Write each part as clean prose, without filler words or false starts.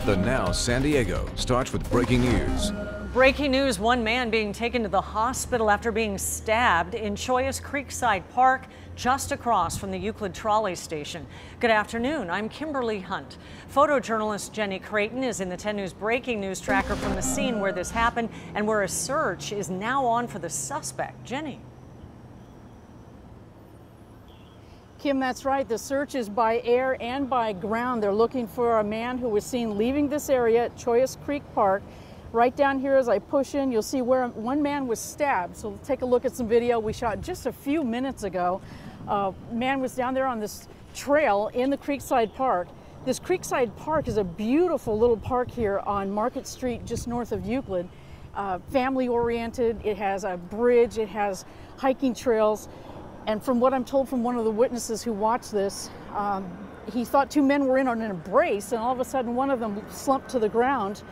The Now San Diego starts with breaking news. Breaking news, one man being taken to the hospital after being stabbed in Choya's Creekside Park, just across from the Euclid trolley station. Good afternoon, I'm Kimberly Hunt. Photojournalist Jenny Creighton is in the 10 News breaking news tracker from the scene where this happened and where a search is now on for the suspect. Jenny. Kim, that's right. The search is by air and by ground. They're looking for a man who was seen leaving this area at Choya's Creek Park. Right down here as I push in, you'll see where one man was stabbed. So take a look at some video we shot just a few minutes ago. Man was down there on this trail in the Creekside Park. This Creekside Park is a beautiful little park here on Market Street, just north of Euclid. Family oriented, it has a bridge, it has hiking trails. And from what I'm told from one of the witnesses who watched this, he thought two men were in on an embrace, and all of a sudden one of them slumped to the ground,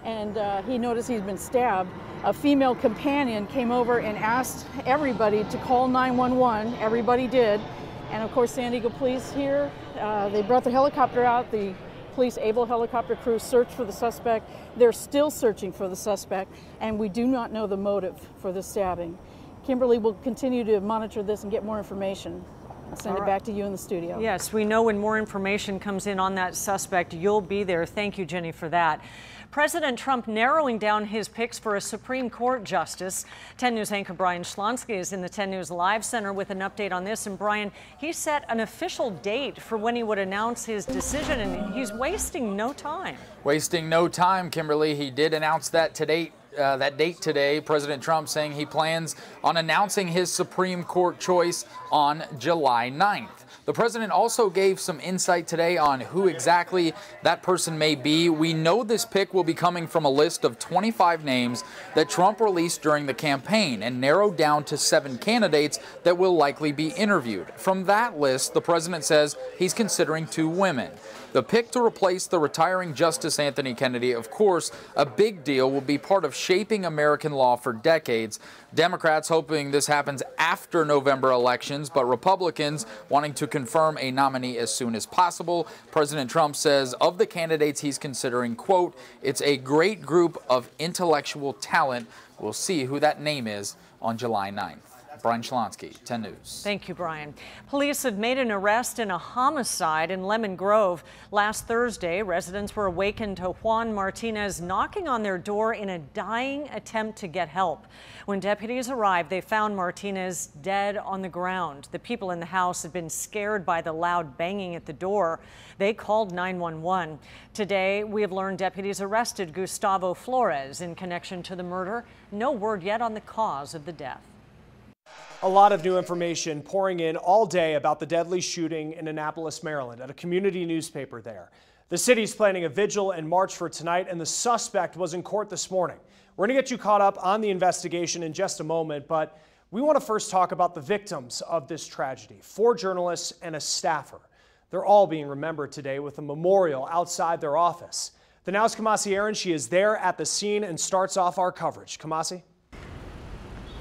and he noticed he'd been stabbed. A female companion came over and asked everybody to call 911. Everybody did. And of course, San Diego police here, they brought the helicopter out. The police Able helicopter crew searched for the suspect. They're still searching for the suspect, and we do not know the motive for the stabbing. Kimberly will continue to monitor this and get more information. I'll send it back to you in the studio. Yes, we know when more information comes in on that suspect, you'll be there. Thank you, Jenny, for that. President Trump narrowing down his picks for a Supreme Court justice. 10 News anchor Brian Schlonsky is in the 10 News Live Center with an update on this. And Brian, he set an official date for when he would announce his decision, and he's wasting no time. Wasting no time, Kimberly. He did announce that today. That date today, President Trump saying he plans on announcing his Supreme Court choice on July 9th. The president also gave some insight today on who exactly that person may be. We know this pick will be coming from a list of 25 names that Trump released during the campaign and narrowed down to 7 candidates that will likely be interviewed. From that list, the president says he's considering 2 women. The pick to replace the retiring Justice Anthony Kennedy, of course, a big deal, will be part of shaping American law for decades. Democrats hoping this happens after November elections, but Republicans wanting to confirm a nominee as soon as possible. President Trump says of the candidates he's considering, quote, "It's a great group of intellectual talent." We'll see who that name is on July 9th. Brian Schlonsky, 10 News. Thank you, Brian. Police have made an arrest in a homicide in Lemon Grove. Last Thursday, residents were awakened to Juan Martinez knocking on their door in a dying attempt to get help. When deputies arrived, they found Martinez dead on the ground. The people in the house had been scared by the loud banging at the door. They called 911. Today, we have learned deputies arrested Gustavo Flores in connection to the murder. No word yet on the cause of the death. A lot of new information pouring in all day about the deadly shooting in Annapolis, Maryland, at a community newspaper there. The city's planning a vigil and march for tonight, and the suspect was in court this morning. We're going to get you caught up on the investigation in just a moment, but we want to first talk about the victims of this tragedy, 4 journalists and a staffer. They're all being remembered today with a memorial outside their office. The Now's Kamasi Aaron, she is there at the scene and starts off our coverage. Kamasi?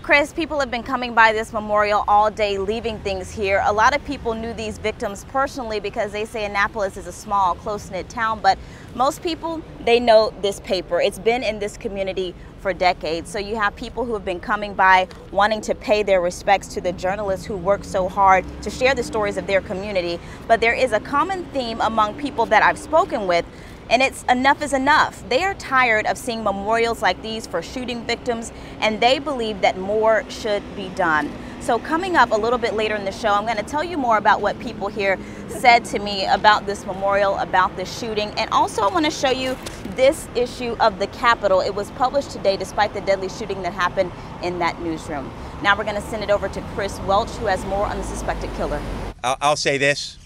Chris, people have been coming by this memorial all day, leaving things here. A lot of people knew these victims personally because they say Annapolis is a small, close-knit town, but most people, they know this paper. It's been in this community for decades. So you have people who have been coming by wanting to pay their respects to the journalists who work so hard to share the stories of their community. But there is a common theme among people that I've spoken with, and it's enough is enough. They are tired of seeing memorials like these for shooting victims, and they believe that more should be done. So coming up a little bit later in the show, I'm going to tell you more about what people here said to me about this memorial, about this shooting, and also I want to show you this issue of the Capitol. It was published today despite the deadly shooting that happened in that newsroom. Now we're going to send it over to Chris Welch, who has more on the suspected killer. I'll say this.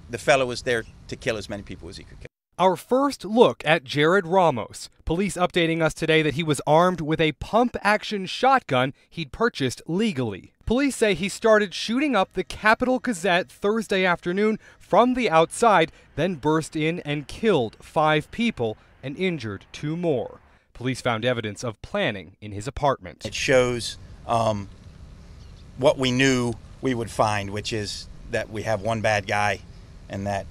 The fellow was there to kill as many people as he could kill. Our first look at Jared Ramos. Police updating us today that he was armed with a pump-action shotgun he'd purchased legally. Police say he started shooting up the Capitol Gazette Thursday afternoon from the outside, then burst in and killed 5 people and injured 2 more. Police found evidence of planning in his apartment. It shows what we knew we would find, which is that we have one bad guy and that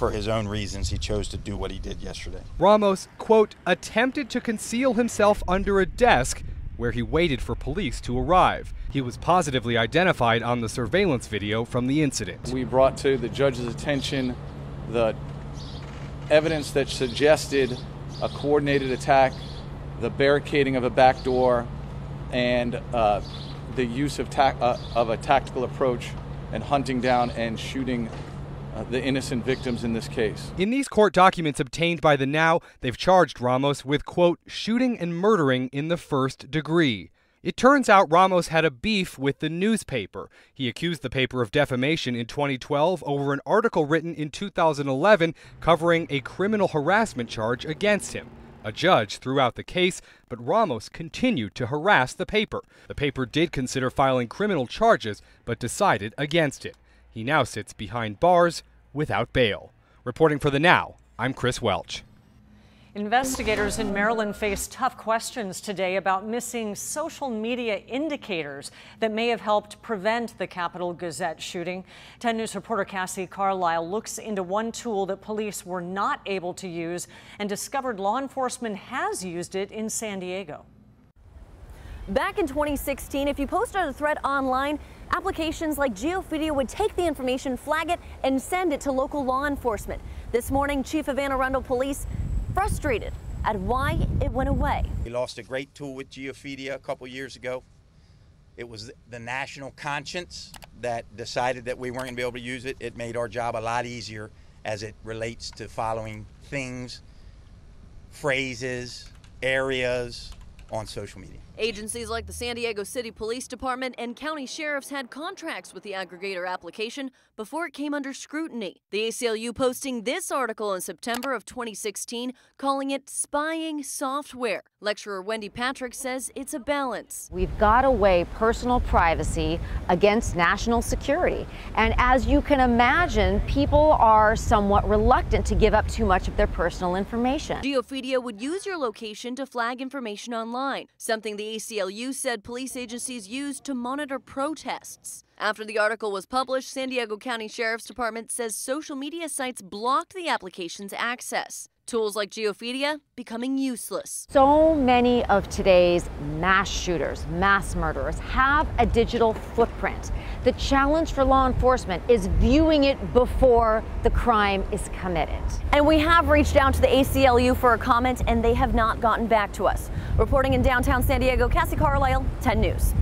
for his own reasons, he chose to do what he did yesterday. Ramos, quote, attempted to conceal himself under a desk where he waited for police to arrive. He was positively identified on the surveillance video from the incident. We brought to the judge's attention the evidence that suggested a coordinated attack, the barricading of a back door, and the use of a tactical approach and hunting down and shooting the innocent victims in this case. In these court documents obtained by the Now, they've charged Ramos with, quote, shooting and murdering in the first degree. It turns out Ramos had a beef with the newspaper. He accused the paper of defamation in 2012 over an article written in 2011 covering a criminal harassment charge against him. A judge threw out the case, but Ramos continued to harass the paper. The paper did consider filing criminal charges, but decided against it. He now sits behind bars without bail. Reporting for the Now, I'm Chris Welch. Investigators in Maryland face tough questions today about missing social media indicators that may have helped prevent the Capitol Gazette shooting. 10 News reporter Cassie Carlisle looks into one tool that police were not able to use and discovered law enforcement has used it in San Diego. Back in 2016, if you posted a threat online, applications like GeoVideo would take the information, flag it, and send it to local law enforcement. This morning, Chief of Anne Arundel Police frustrated at why it went away. We lost a great tool with GeoVideo a couple years ago. It was the national conscience that decided that we weren't going to be able to use it. It made our job a lot easier as it relates to following things, phrases, areas on social media. Agencies like the San Diego City Police Department and county sheriffs had contracts with the aggregator application before it came under scrutiny. The ACLU posting this article in September of 2016, calling it spying software. Lecturer Wendy Patrick says it's a balance. We've got to weigh personal privacy against national security. And as you can imagine, people are somewhat reluctant to give up too much of their personal information. GeoVideo would use your location to flag information online, something the ACLU said police agencies used to monitor protests. After the article was published, San Diego County Sheriff's Department says social media sites blocked the application's access. Tools like GeoVideo becoming useless. So many of today's mass shooters, mass murderers have a digital footprint. The challenge for law enforcement is viewing it before the crime is committed. And we have reached out to the ACLU for a comment, and they have not gotten back to us. Reporting in downtown San Diego, Cassie Carlisle, 10 News.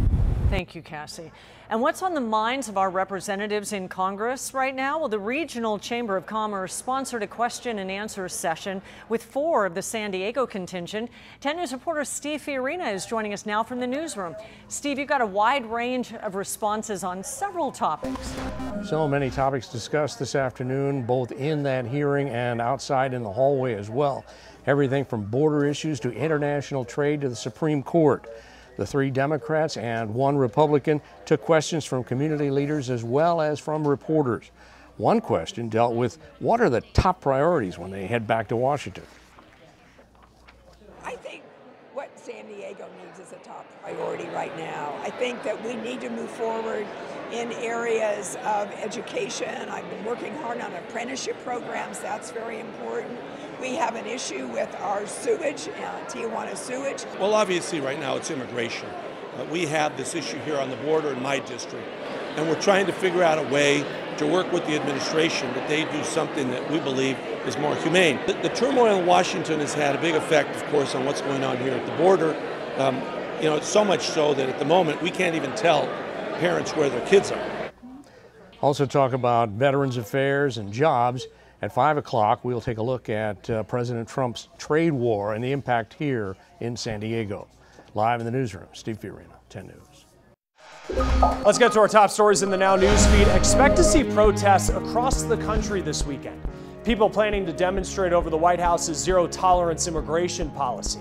Thank you, Cassie. And what's on the minds of our representatives in Congress right now? Well, the Regional Chamber of Commerce sponsored a question and answer session with 4 of the San Diego contingent. 10 News reporter Steve Fiorina is joining us now from the newsroom. Steve, you've got a wide range of responses on several topics. So many topics discussed this afternoon, both in that hearing and outside in the hallway as well. Everything from border issues to international trade to the Supreme Court. The 3 Democrats and 1 Republican took questions from community leaders as well as from reporters. One question dealt with what are the top priorities when they head back to Washington. I think what San Diego needs is a top priority right now. I think that we need to move forward in areas of education. I've been working hard on apprenticeship programs. That's very important. We have an issue with our sewage, Tijuana sewage. Well, obviously right now it's immigration. We have this issue here on the border in my district, and we're trying to figure out a way to work with the administration that they do something that we believe is more humane. The turmoil in Washington has had a big effect, of course, on what's going on here at the border. You know, it's so much so that at the moment we can't even tell parents where their kids are. Also talk about Veterans Affairs and jobs. At 5 o'clock, we'll take a look at President Trump's trade war and the impact here in San Diego. Live in the newsroom, Steve Fiorina, 10 News. Let's get to our top stories in the Now News feed. Expect to see protests across the country this weekend. People planning to demonstrate over the White House's zero-tolerance immigration policy.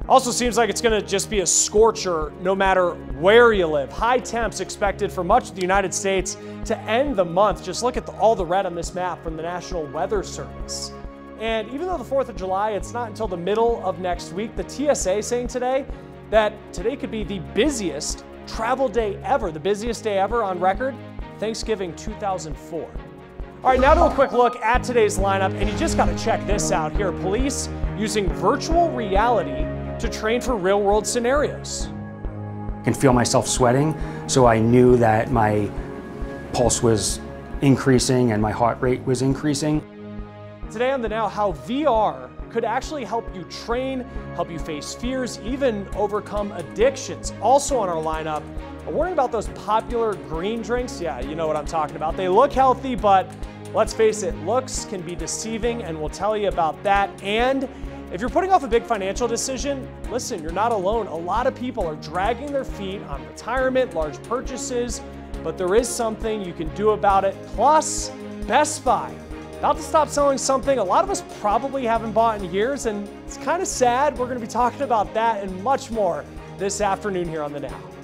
Also seems like it's going to just be a scorcher no matter where you live. High temps expected for much of the United States to end the month. Just look at all the red on this map from the National Weather Service. And even though the 4th of July, it's not until the middle of next week, the TSA saying today that today could be the busiest travel day ever, the busiest day ever on record, Thanksgiving 2004. All right, now to a quick look at today's lineup, and you just got to check this out here. Police using virtual reality to train for real-world scenarios. I can feel myself sweating, so I knew that my pulse was increasing and my heart rate was increasing. Today on The Now, how VR could actually help you train, help you face fears, even overcome addictions. Also on our lineup, a warning about those popular green drinks. Yeah, you know what I'm talking about. They look healthy, but let's face it, looks can be deceiving, and we'll tell you about that. And if you're putting off a big financial decision, listen, you're not alone. A lot of people are dragging their feet on retirement, large purchases, but there is something you can do about it. Plus, Best Buy about to stop selling something a lot of us probably haven't bought in years, and it's kind of sad. We're going to be talking about that and much more this afternoon here on The Now.